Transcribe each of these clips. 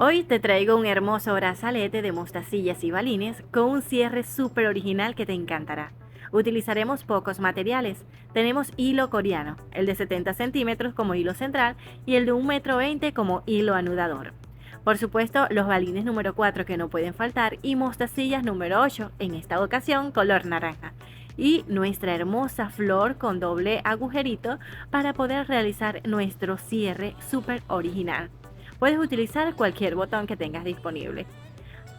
Hoy te traigo un hermoso brazalete de mostacillas y balines con un cierre súper original que te encantará. Utilizaremos pocos materiales. Tenemos hilo coreano, el de 70 centímetros como hilo central y el de 1,20 m como hilo anudador. Por supuesto, los balines número 4 que no pueden faltar y mostacillas número 8, en esta ocasión color naranja. Y nuestra hermosa flor con doble agujerito para poder realizar nuestro cierre súper original. Puedes utilizar cualquier botón que tengas disponible.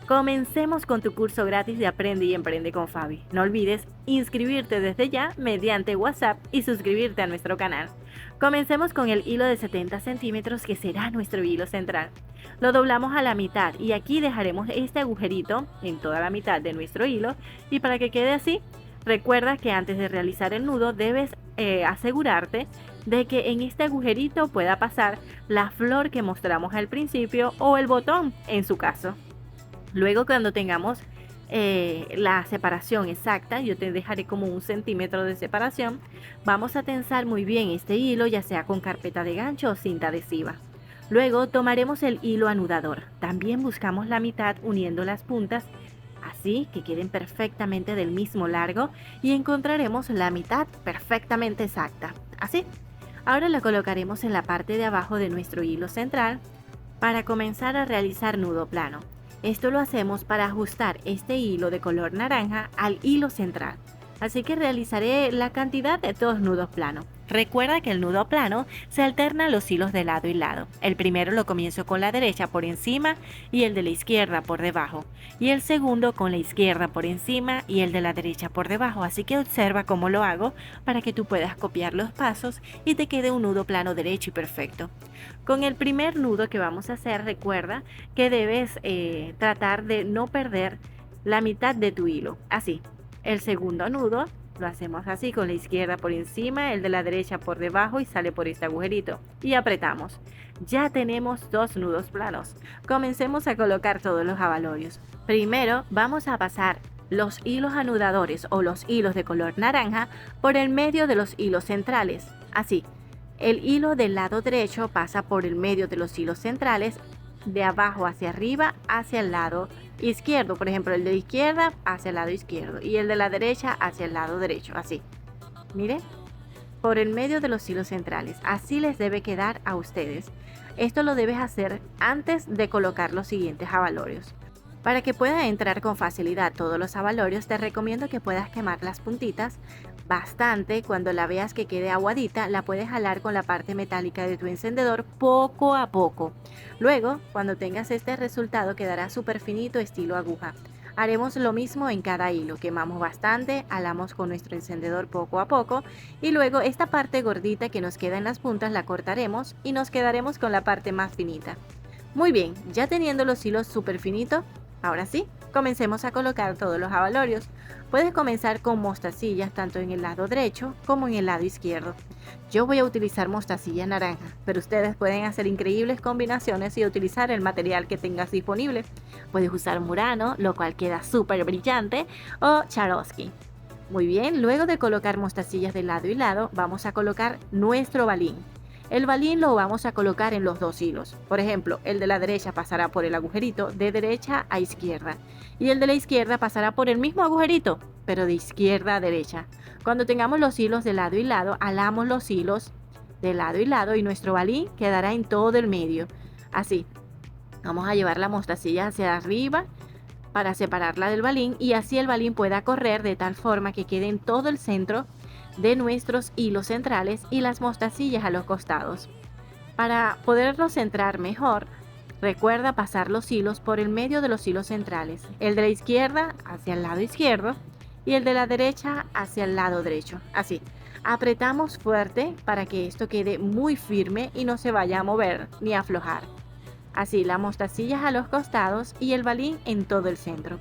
Comencemos con tu curso gratis de Aprende y Emprende con Fabi. No olvides inscribirte desde ya mediante WhatsApp y suscribirte a nuestro canal. Comencemos con el hilo de 70 centímetros que será nuestro hilo central. Lo doblamos a la mitad y aquí dejaremos este agujerito en toda la mitad de nuestro hilo y para que quede así, recuerda que antes de realizar el nudo debes asegurarte de que en este agujerito pueda pasar la flor que mostramos al principio o el botón en su caso. Luego cuando tengamos la separación exacta, yo te dejaré como 1 centímetro de separación, vamos a tensar muy bien este hilo ya sea con carpeta de gancho o cinta adhesiva. Luego tomaremos el hilo anudador, también buscamos la mitad uniendo las puntas así que queden perfectamente del mismo largo y encontraremos la mitad perfectamente exacta, así. Ahora la colocaremos en la parte de abajo de nuestro hilo central para comenzar a realizar nudo plano. Esto lo hacemos para ajustar este hilo de color naranja al hilo central. Así que realizaré la cantidad de 2 nudos planos. Recuerda que el nudo plano se alterna los hilos de lado y lado. El primero lo comienzo con la derecha por encima y el de la izquierda por debajo. Y el segundo con la izquierda por encima y el de la derecha por debajo. Así que observa cómo lo hago para que tú puedas copiar los pasos y te quede un nudo plano derecho y perfecto. Con el primer nudo que vamos a hacer, recuerda que debes tratar de no perder la mitad de tu hilo. Así. El segundo nudo lo hacemos así, con la izquierda por encima, el de la derecha por debajo y sale por este agujerito. Y apretamos. Ya tenemos 2 nudos planos. Comencemos a colocar todos los abalorios. Primero vamos a pasar los hilos anudadores o los hilos de color naranja por el medio de los hilos centrales. Así. El hilo del lado derecho pasa por el medio de los hilos centrales, de abajo hacia arriba, hacia el lado izquierdo, por ejemplo el de la izquierda hacia el lado izquierdo y el de la derecha hacia el lado derecho, así, mire, por el medio de los hilos centrales, así les debe quedar a ustedes. Esto lo debes hacer antes de colocar los siguientes abalorios. Para que pueda entrar con facilidad todos los abalorios, te recomiendo que puedas quemar las puntitas bastante. Cuando la veas que quede aguadita, la puedes jalar con la parte metálica de tu encendedor poco a poco. Luego, cuando tengas este resultado, quedará súper finito estilo aguja. Haremos lo mismo en cada hilo, quemamos bastante, jalamos con nuestro encendedor poco a poco y luego esta parte gordita que nos queda en las puntas la cortaremos y nos quedaremos con la parte más finita. Muy bien, ya teniendo los hilos súper finitos, ahora sí, comencemos a colocar todos los abalorios. Puedes comenzar con mostacillas tanto en el lado derecho como en el lado izquierdo. Yo voy a utilizar mostacilla naranja, pero ustedes pueden hacer increíbles combinaciones y utilizar el material que tengas disponible. Puedes usar Murano, lo cual queda súper brillante, o Swarovski. Muy bien, luego de colocar mostacillas de lado y lado, vamos a colocar nuestro balín. El balín lo vamos a colocar en los 2 hilos. Por ejemplo, el de la derecha pasará por el agujerito de derecha a izquierda y el de la izquierda pasará por el mismo agujerito, pero de izquierda a derecha. Cuando tengamos los hilos de lado y lado, alamos los hilos de lado y lado y nuestro balín quedará en todo el medio. Así, vamos a llevar la mostacilla hacia arriba para separarla del balín y así el balín pueda correr de tal forma que quede en todo el centro de nuestros hilos centrales y las mostacillas a los costados. Para poderlo centrar mejor, recuerda pasar los hilos por el medio de los hilos centrales, el de la izquierda hacia el lado izquierdo y el de la derecha hacia el lado derecho. Así, apretamos fuerte para que esto quede muy firme y no se vaya a mover ni a aflojar. Así, las mostacillas a los costados y el balín en todo el centro.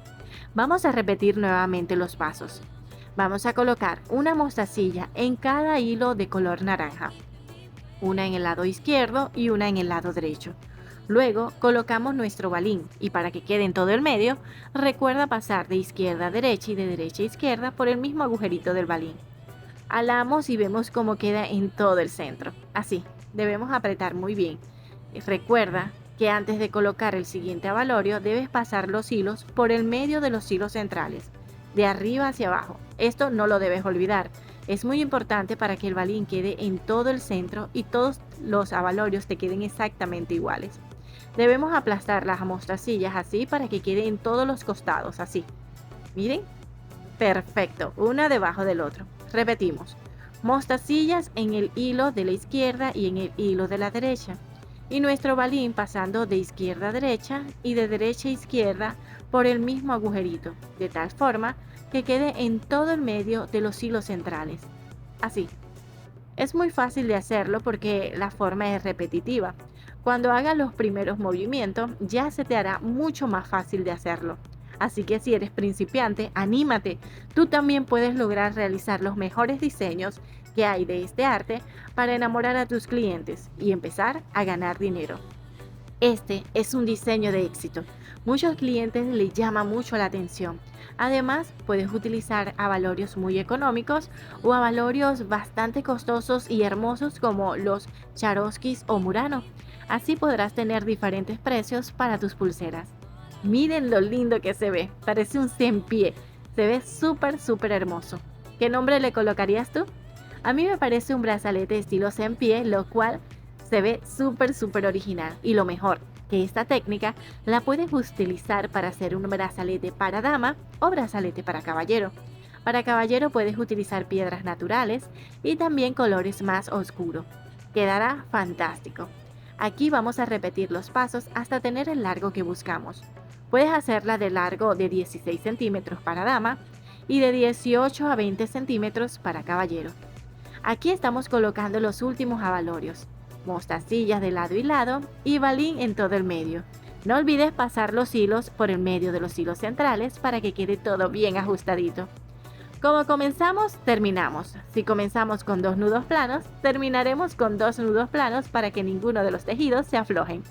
Vamos a repetir nuevamente los pasos. Vamos a colocar una mostacilla en cada hilo de color naranja, una en el lado izquierdo y una en el lado derecho. Luego colocamos nuestro balín y para que quede en todo el medio, recuerda pasar de izquierda a derecha y de derecha a izquierda por el mismo agujerito del balín. Alamos y vemos cómo queda en todo el centro. Así, debemos apretar muy bien. Recuerda que antes de colocar el siguiente abalorio debes pasar los hilos por el medio de los hilos centrales, de arriba hacia abajo. Esto no lo debes olvidar. Es muy importante para que el balín quede en todo el centro y todos los abalorios te queden exactamente iguales. Debemos aplastar las mostacillas así para que quede en todos los costados, así. Miren, perfecto, una debajo del otro. Repetimos, mostacillas en el hilo de la izquierda y en el hilo de la derecha. Y nuestro balín pasando de izquierda a derecha y de derecha a izquierda por el mismo agujerito, de tal forma que quede en todo el medio de los hilos centrales. Así. Es muy fácil de hacerlo porque la forma es repetitiva. Cuando hagas los primeros movimientos ya se te hará mucho más fácil de hacerlo. Así que si eres principiante, anímate. Tú también puedes lograr realizar los mejores diseños que hay de este arte para enamorar a tus clientes y empezar a ganar dinero. Este es un diseño de éxito. Muchos clientes le llama mucho la atención. Además, puedes utilizar abalorios muy económicos o abalorios bastante costosos y hermosos como los Swarovskis o Murano. Así podrás tener diferentes precios para tus pulseras. Miren lo lindo que se ve, parece un 100 pie. Se ve súper hermoso. ¿Qué nombre le colocarías tú? A mí me parece un brazalete estilo 100 pie, lo cual se ve súper original. Y lo mejor, que esta técnica la puedes utilizar para hacer un brazalete para dama o brazalete para caballero. Para caballero puedes utilizar piedras naturales y también colores más oscuros. Quedará fantástico. Aquí vamos a repetir los pasos hasta tener el largo que buscamos. Puedes hacerla de largo de 16 centímetros para dama y de 18 a 20 centímetros para caballero. Aquí estamos colocando los últimos abalorios, mostacillas de lado y lado y balín en todo el medio. No olvides pasar los hilos por el medio de los hilos centrales para que quede todo bien ajustadito. Como comenzamos, terminamos. Si comenzamos con 2 nudos planos, terminaremos con 2 nudos planos para que ninguno de los tejidos se aflojen.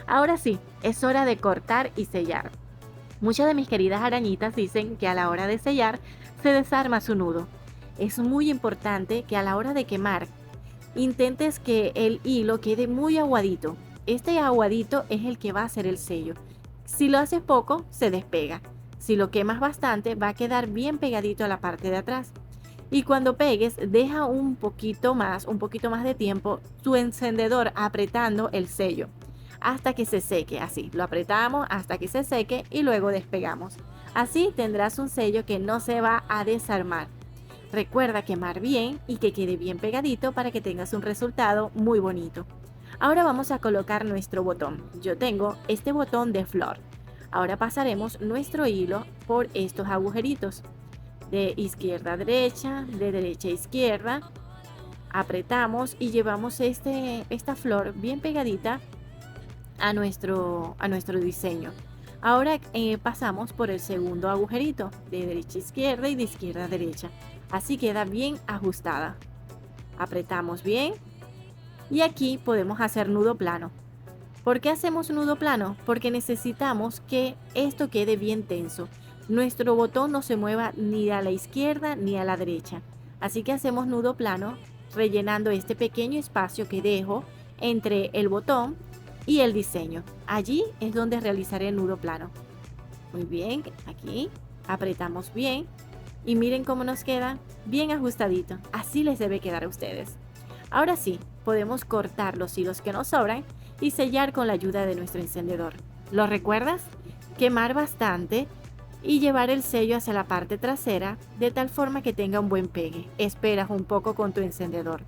Ahora sí, es hora de cortar y sellar. Muchas de mis queridas arañitas dicen que a la hora de sellar se desarma su nudo. Es muy importante que a la hora de quemar intentes que el hilo quede muy aguadito. Este aguadito es el que va a hacer el sello. Si lo haces poco, se despega. Si lo quemas bastante, va a quedar bien pegadito a la parte de atrás. Y cuando pegues, deja un poquito más de tiempo tu encendedor apretando el sello hasta que se seque. Así, lo apretamos hasta que se seque y luego despegamos. Así tendrás un sello que no se va a desarmar. Recuerda quemar bien y que quede bien pegadito para que tengas un resultado muy bonito. Ahora vamos a colocar nuestro botón. Yo tengo este botón de flor. Ahora pasaremos nuestro hilo por estos agujeritos. De izquierda a derecha, de derecha a izquierda. Apretamos y llevamos esta flor bien pegadita a nuestro diseño. Ahora pasamos por el segundo agujerito, de derecha a izquierda y de izquierda a derecha. Así queda bien ajustada. Apretamos bien y aquí podemos hacer nudo plano. ¿Por qué hacemos nudo plano? Porque necesitamos que esto quede bien tenso. Nuestro botón no se mueva ni a la izquierda ni a la derecha. Así que hacemos nudo plano rellenando este pequeño espacio que dejo entre el botón y el diseño. Allí es donde realizaré el nudo plano. Muy bien, aquí apretamos bien. Y miren cómo nos queda bien ajustadito. Así les debe quedar a ustedes. Ahora sí, podemos cortar los hilos que nos sobran y sellar con la ayuda de nuestro encendedor. ¿Lo recuerdas? Quemar bastante y llevar el sello hacia la parte trasera de tal forma que tenga un buen pegue. Esperas un poco con tu encendedor.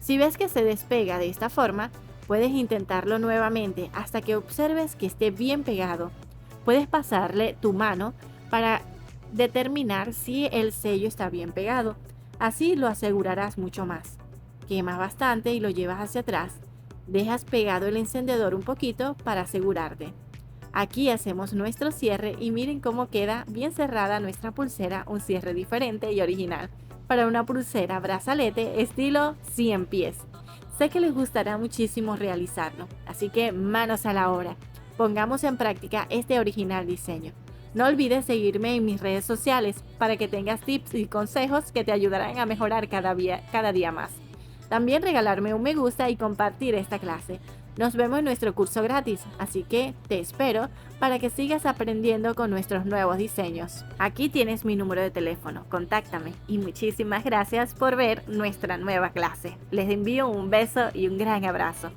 Si ves que se despega de esta forma, puedes intentarlo nuevamente hasta que observes que esté bien pegado. Puedes pasarle tu mano para determinar si el sello está bien pegado. Así lo asegurarás mucho más. Quemas bastante y lo llevas hacia atrás. Dejas pegado el encendedor un poquito para asegurarte. Aquí hacemos nuestro cierre y miren cómo queda bien cerrada nuestra pulsera, un cierre diferente y original para una pulsera brazalete estilo 100 pies. Sé que les gustará muchísimo realizarlo, así que manos a la obra. Pongamos en práctica este original diseño. No olvides seguirme en mis redes sociales para que tengas tips y consejos que te ayudarán a mejorar cada día más. También regalarme un me gusta y compartir esta clase. Nos vemos en nuestro curso gratis, así que te espero para que sigas aprendiendo con nuestros nuevos diseños. Aquí tienes mi número de teléfono, contáctame y muchísimas gracias por ver nuestra nueva clase. Les envío un beso y un gran abrazo.